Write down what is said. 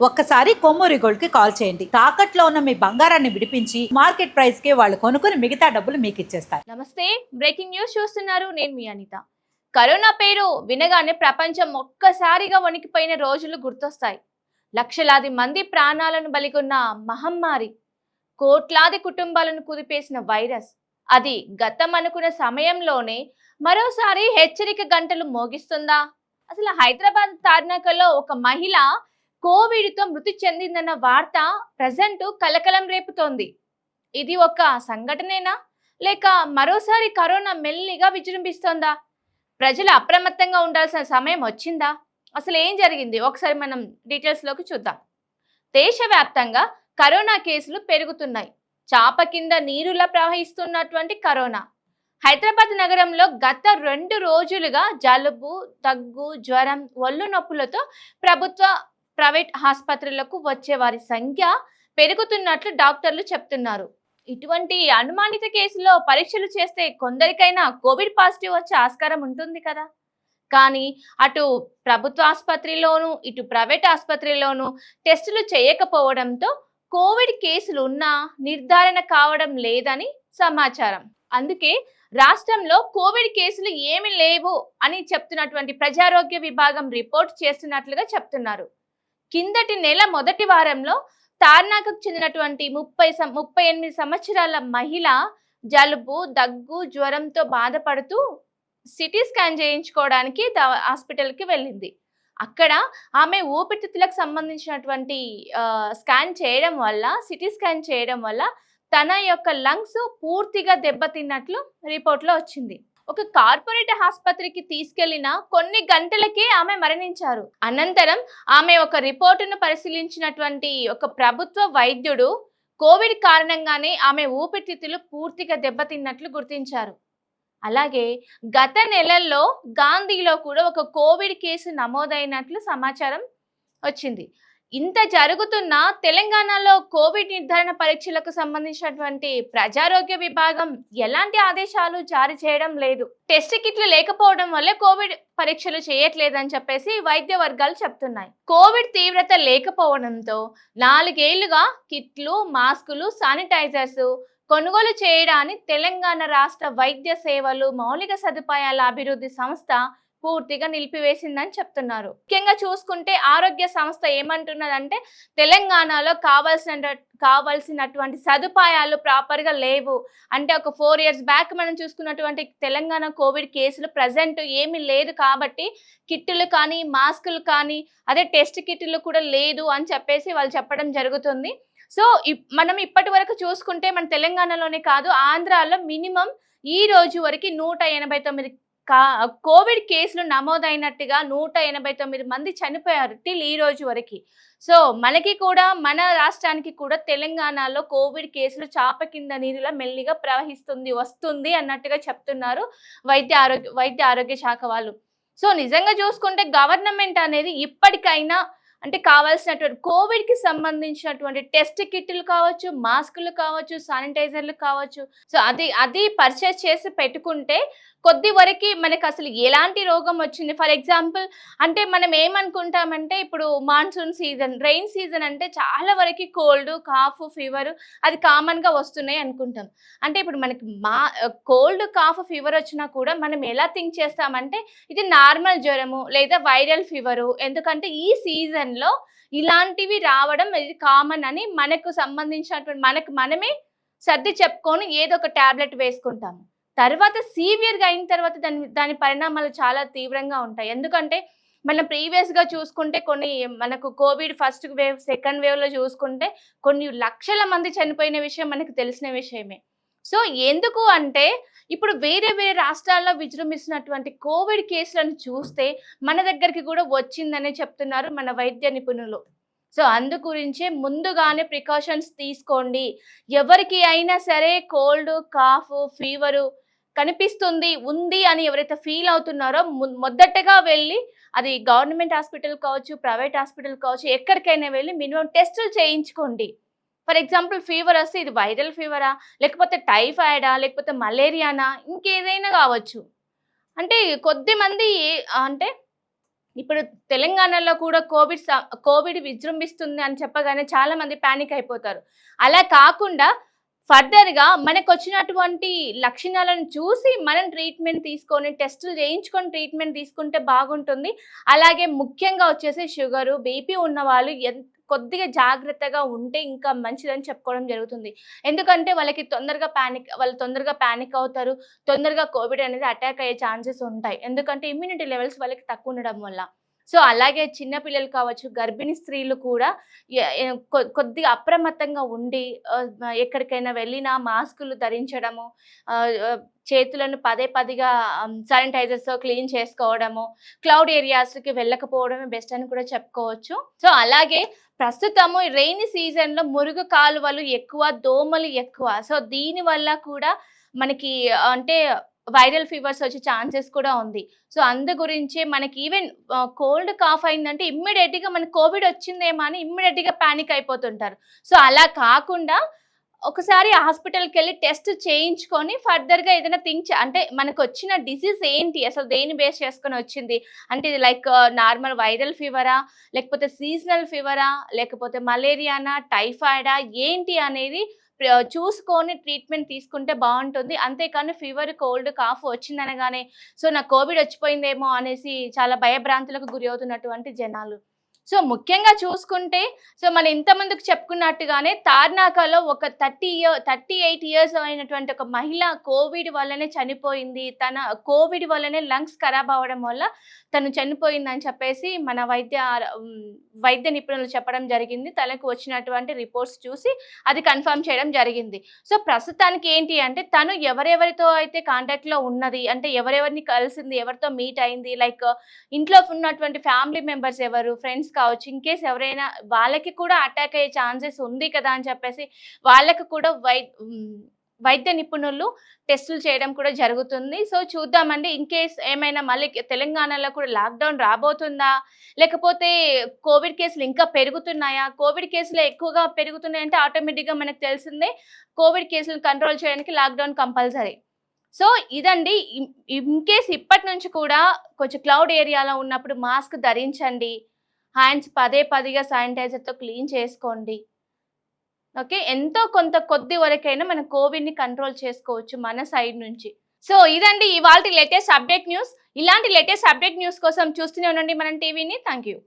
ఒక్కసారి కొమ్మూరి గోల్డ్ కి కాల్ చేయండి. తాకట్లో ఉన్న మీ బంగారాన్ని విడిపించి మార్కెట్ ప్రైస్ కి వాళ్ళు కొనుక్కుని మిగతా డబ్బులు మీకు ఇచ్చేస్తారు. నమస్తే, బ్రేకింగ్ న్యూస్ చూస్తున్నారు. నేను మీ అనిత. కరోనా పేరు వినగానే ప్రపంచం ఒక్కసారిగా వణికిపోయిన రోజులు గుర్తొస్తాయి. లక్షలాది మంది ప్రాణాలను బలిగొన్న మహమ్మారి, కోట్లాది కుటుంబాలను కుదిపేసిన వైరస్, అది గతం అనుకున్న సమయంలోనే మరోసారి హెచ్చరిక గంటలు మోగిస్తుందా? అసలు హైదరాబాద్ తార్నాకలో ఒక మహిళ కోవిడ్తో మృతి చెందిందన్న వార్త ప్రజెంట్ కలకలం రేపుతోంది. ఇది ఒక సంఘటనేనా, లేక మరోసారి కరోనా మెల్లిగా విజృంభిస్తోందా? ప్రజలు అప్రమత్తంగా ఉండాల్సిన సమయం వచ్చిందా? అసలు ఏం జరిగింది ఒకసారి మనం డీటెయిల్స్లోకి చూద్దాం. దేశవ్యాప్తంగా కరోనా కేసులు పెరుగుతున్నాయి. చాప కింద నీరులా ప్రవహిస్తున్నటువంటి కరోనా హైదరాబాద్ నగరంలో గత 2 రోజులుగా జలుబు, దగ్గు, జ్వరం, ఒళ్ళు నొప్పులతో ప్రభుత్వ, ప్రైవేట్ ఆసుపత్రులకు వచ్చే వారి సంఖ్య పెరుగుతున్నట్లు డాక్టర్లు చెప్తున్నారు. ఇటువంటి అనుమానిత కేసులో పరీక్షలు చేస్తే కొందరికైనా కోవిడ్ పాజిటివ్ వచ్చే ఆస్కారం ఉంటుంది కదా. కానీ అటు ప్రభుత్వ ఆసుపత్రిలోను, ఇటు ప్రైవేట్ ఆసుపత్రిలోను టెస్టులు చేయకపోవడంతో కోవిడ్ కేసులు ఉన్నా నిర్ధారణ కావడం లేదని సమాచారం. అందుకే రాష్ట్రంలో కోవిడ్ కేసులు ఏమీ లేవు అని చెప్తున్నటువంటి ప్రజారోగ్య విభాగం రిపోర్ట్ చేస్తున్నట్లుగా చెప్తున్నారు. కిందటి నెల మొదటి వారంలో తార్నాకకు చెందినటువంటి 38 సంవత్సరాల మహిళ జలుబు, దగ్గు, జ్వరంతో బాధపడుతూ సిటీ స్కాన్ చేయించుకోవడానికి హాస్పిటల్కి వెళ్ళింది. అక్కడ ఆమె ఊపిరితిత్తులకు సంబంధించినటువంటి స్కాన్ చేయడం వల్ల, సిటీ స్కాన్ చేయడం వల్ల తన యొక్క లంగ్స్ పూర్తిగా దెబ్బతిన్నట్లు రిపోర్ట్లో వచ్చింది. ఒక కార్పొరేట్ ఆసుపత్రికి తీసుకెళ్లిన కొన్ని గంటలకే ఆమె మరణించారు. అనంతరం ఆమె ఒక రిపోర్టును పరిశీలించినటువంటి ఒక ప్రభుత్వ వైద్యుడు కోవిడ్ కారణంగానే ఆమె ఊపిరితిత్తులు పూర్తిగా దెబ్బతిన్నట్లు గుర్తించారు. అలాగే గత నెలల్లో గాంధీలో కూడా ఒక కోవిడ్ కేసు నమోదైనట్లు సమాచారం వచ్చింది. ఇంత జరుగుతున్న తెలంగాణలో కోవిడ్ నిర్ధారణ పరీక్షలకు సంబంధించినటువంటి ప్రజారోగ్య విభాగం ఎలాంటి ఆదేశాలు జారీ చేయడం లేదు. టెస్ట్ కిట్లు లేకపోవడం వల్లే కోవిడ్ పరీక్షలు చేయట్లేదని చెప్పేసి వైద్య వర్గాలు చెప్తున్నాయి. కోవిడ్ తీవ్రత లేకపోవడంతో 4 ఏళ్లుగా కిట్లు, మాస్కులు, శానిటైజర్స్ కొనుగోలు చేయడానికి తెలంగాణ రాష్ట్ర వైద్య సేవలు మౌలిక సదుపాయాల అభివృద్ధి సంస్థ పూర్తిగా నిలిపివేసిందని చెప్తున్నారు. ముఖ్యంగా చూసుకుంటే ఆరోగ్య సంస్థ ఏమంటున్నదంటే తెలంగాణలో కావాల్సినటువంటి సదుపాయాలు ప్రాపర్గా లేవు. అంటే ఒక 4 years బ్యాక్ మనం చూసుకున్నటువంటి తెలంగాణ కోవిడ్ కేసులు ప్రజెంట్ ఏమీ లేదు కాబట్టి కిట్లు కానీ, మాస్కులు కానీ, అదే టెస్ట్ కిట్లు కూడా లేదు అని చెప్పేసి వాళ్ళు చెప్పడం జరుగుతుంది. సో మనం ఇప్పటి వరకు చూసుకుంటే మన తెలంగాణలోనే కాదు, ఆంధ్రాలో మినిమం ఈ రోజు వరకు 189 కోవిడ్ కేసులు నమోదైనట్టుగా 189 మంది చనిపోయారు టిల్ ఈ రోజు వరకు. సో మనకి కూడా, మన రాష్ట్రానికి కూడా తెలంగాణలో కోవిడ్ కేసులు చాప కింద నీరులా మెల్లిగా వస్తుంది అన్నట్టుగా చెప్తున్నారు వైద్య ఆరోగ్య శాఖ వాళ్ళు. సో నిజంగా చూసుకుంటే గవర్నమెంట్ అనేది ఇప్పటికైనా అంటే కావాల్సినటువంటి కోవిడ్కి సంబంధించినటువంటి టెస్ట్ కిట్లు కావచ్చు, మాస్కులు కావచ్చు, శానిటైజర్లు కావచ్చు, సో అది పర్చేస్ చేసి పెట్టుకుంటే కొద్ది వరకు మనకు అసలు ఎలాంటి రోగం వచ్చింది. ఫర్ ఎగ్జాంపుల్ అంటే మనం ఏమనుకుంటామంటే ఇప్పుడు మాన్సూన్ సీజన్, రెయిన్ సీజన్ అంటే చాలా వరకు కోల్డ్, కాఫ్, ఫీవర్ అది కామన్గా వస్తున్నాయి అనుకుంటాం. అంటే ఇప్పుడు మనకి కోల్డ్, కాఫ్, ఫీవర్ వచ్చినా కూడా మనం ఎలా థింక్ చేస్తామంటే ఇది నార్మల్ జ్వరము లేదా వైరల్ ఫీవరు, ఎందుకంటే ఈ సీజన్లో ఇలాంటివి రావడం ఇది కామన్ అని మనకు సంబంధించినటువంటి మనమే సర్ది చెప్పుకొని ఏదో ఒక ట్యాబ్లెట్ వేసుకుంటాము. తర్వాత సివియర్గా అయిన తర్వాత దాని పరిణామాలు చాలా తీవ్రంగా ఉంటాయి. ఎందుకంటే మనం ప్రీవియస్గా చూసుకుంటే మనకు కోవిడ్ ఫస్ట్ వేవ్, సెకండ్ వేవ్లో చూసుకుంటే కొన్ని లక్షల మంది చనిపోయిన విషయం మనకు తెలిసిన విషయమే. సో ఎందుకు అంటే ఇప్పుడు వేరే రాష్ట్రాల్లో విజృంభిస్తున్నటువంటి కోవిడ్ కేసులను చూస్తే మన దగ్గరికి కూడా వచ్చిందనే చెప్తున్నారు మన వైద్య నిపుణులు. సో అందు గురించే ముందుగానే ప్రికాషన్స్ తీసుకోండి. ఎవరికి అయినా సరే కోల్డ్, కాఫ్, ఫీవరు ఉంది అని ఎవరైతే ఫీల్ అవుతున్నారో మొదటగా వెళ్ళి, అది గవర్నమెంట్ హాస్పిటల్ కావచ్చు, ప్రైవేట్ హాస్పిటల్ కావచ్చు, ఎక్కడికైనా వెళ్ళి మినిమం టెస్టులు చేయించుకోండి. ఫర్ ఎగ్జాంపుల్ ఫీవర్ వస్తే ఇది వైరల్ ఫీవరా, లేకపోతే టైఫాయిడా, లేకపోతే మలేరియానా, ఇంకేదైనా కావచ్చు. అంటే కొద్దిమంది అంటే ఇప్పుడు తెలంగాణలో కూడా కోవిడ్ విజృంభిస్తుంది అని చెప్పగానే చాలా మంది పానిక్ అయిపోతారు. అలా కాకుండా ఫర్దర్‌గా మనకొచ్చినటువంటి లక్షణాలను చూసి మనం ట్రీట్మెంట్ తీసుకొని, టెస్టులు చేయించుకొని ట్రీట్మెంట్ తీసుకుంటే బాగుంటుంది. అలాగే ముఖ్యంగా వచ్చేసి షుగరు, బీపీ ఉన్నవాళ్ళు కొద్దిగా జాగ్రత్తగా ఉంటే ఇంకా మంచిదని చెప్పుకోవడం జరుగుతుంది. ఎందుకంటే వాళ్ళు తొందరగా పానిక్ అవుతారు. తొందరగా కోవిడ్ అనేది అటాక్ అయ్యే ఛాన్సెస్ ఉంటాయి. ఎందుకంటే ఇమ్యూనిటీ లెవెల్స్ వాళ్ళకి తక్కువ ఉండడం వల్ల. సో, అలాగే చిన్న పిల్లలు కావచ్చు, గర్భిణీ స్త్రీలు కూడా ఎ ఎ కొద్దిగా అప్రమత్తంగా ఉండి ఎక్కడికైనా వెళ్ళినా మాస్కులు ధరించడము, ఆహ్, ఆహ్, చేతులను పదే పదిగా శానిటైజర్స్‌తో క్లీన్ చేసుకోవడము, క్లౌడ్ ఏరియాస్‌కి వెళ్ళకపోవడమే బెస్ట్ అని కూడా చెప్పుకోవచ్చు. సో, అలాగే ప్రస్తుతము రెయినీ సీజన్‌లో మురుగు కాలువలు ఎక్కువ, దోమలు ఎక్కువ. సో, దీనివల్ల కూడా మనకి అంటే వైరల్ ఫీవర్స్ వచ్చే ఛాన్సెస్ కూడా ఉంది. సో, అందు గురించే మనకి ఈవెన్ కోల్డ్, కాఫ్ అయిందంటే ఇమ్మీడియేట్‌గా మనకు కోవిడ్ వచ్చిందేమో అని ఇమ్మీడియేట్‌గా పానిక్ అయిపోతుంటారు. సో, అలా కాకుండా ఒకసారి హాస్పిటల్‌కెళ్ళి టెస్ట్ చేయించుకొని ఫర్దర్‌గా ఏదైనా అంటే మనకొచ్చిన డిసీజ్ ఏంటి? అసలు దేన్ని బేస్ చేసుకొని వచ్చింది? అంటే ఇది లైక్ నార్మల్ వైరల్ ఫీవరా? లేకపోతే సీజనల్ ఫీవరా? లేకపోతే మలేరియానా? టైఫాయిడా? ఏంటి అనేది చూసుకొని ట్రీట్మెంట్ తీసుకుంటే బావుంటుంది. అంతేకాని ఫీవర్, కోల్డ్, కాఫ్ వచ్చిందనగానే సో, నాకు కోవిడ్ వచ్చిపోయిందేమో అనేసి చాలా భయభ్రాంతులకు గురి అవుతున్నటువంటి జనాలు. సో, ముఖ్యంగా చూసుకుంటే మనం ఇంతకుముందుకు చెప్పుకున్నట్టుగానే తార్నాకలో ఒక 38 ఇయర్స్ అయినటువంటి ఒక మహిళ కోవిడ్ వల్లనే చనిపోయింది. తన కోవిడ్ వల్లనే లంగ్స్ ఖరాబ్ అవ్వడం వల్ల తను చనిపోయిందని చెప్పేసి మన వైద్య నిపుణులు చెప్పడం జరిగింది. తనకు వచ్చినటువంటి రిపోర్ట్స్ చూసి అది కన్ఫర్మ్ చేయడం జరిగింది. సో, ప్రస్తుతానికి ఏంటి అంటే తను ఎవరెవరితో అయితే కాంటాక్ట్‌లో ఉన్నది, అంటే ఎవరెవరిని కలిసింది, ఎవరితో మీట్ అయింది, లైక్ ఇంట్లో ఉన్నటువంటి ఫ్యామిలీ మెంబర్స్ ఎవరు, ఫ్రెండ్స్ కావచ్చు, ఇన్‌కేస్ ఎవరైనా వాళ్ళకి కూడా అటాక్ అయ్యే ఛాన్సెస్ ఉంది కదా అని చెప్పేసి వాళ్ళకి కూడా వైద్య నిపుణులు టెస్టులు చేయడం కూడా జరుగుతుంది. సో, చూద్దామండి. ఇన్‌కేస్ ఏమైనా మళ్ళీ తెలంగాణలో కూడా లాక్‌డౌన్ రాబోతుందా? లేకపోతే కోవిడ్ కేసులు ఇంకా పెరుగుతున్నాయా? కోవిడ్ కేసులు ఎక్కువగా పెరుగుతున్నాయంటే ఆటోమేటిక్‌గా మనకు తెలిసిందే కోవిడ్ కేసులను కంట్రోల్ చేయడానికి లాక్‌డౌన్ కంపల్సరీ. సో, ఇదండి. ఇన్‌కేస్ ఇప్పటి నుంచి కూడా కొంచెం క్లౌడ్ ఏరియాలో ఉన్నప్పుడు మాస్క్ ధరించండి. హ్యాండ్స్ పదే పదిగా శానిటైజర్‌తో క్లీన్ చేసుకోండి. ఓకే. ఎంతో కొంత కొద్ది వరకైనా మనం కోవిడ్‌ని కంట్రోల్ చేసుకోవచ్చు మన సైడ్ నుంచి. సో, ఇదండి ఇవాల్టి లేటెస్ట్ అప్డేట్ న్యూస్. ఇలాంటి లేటెస్ట్ అప్డేట్ న్యూస్ కోసం చూస్తూనే ఉండండి మనం టీవీని. Thank you.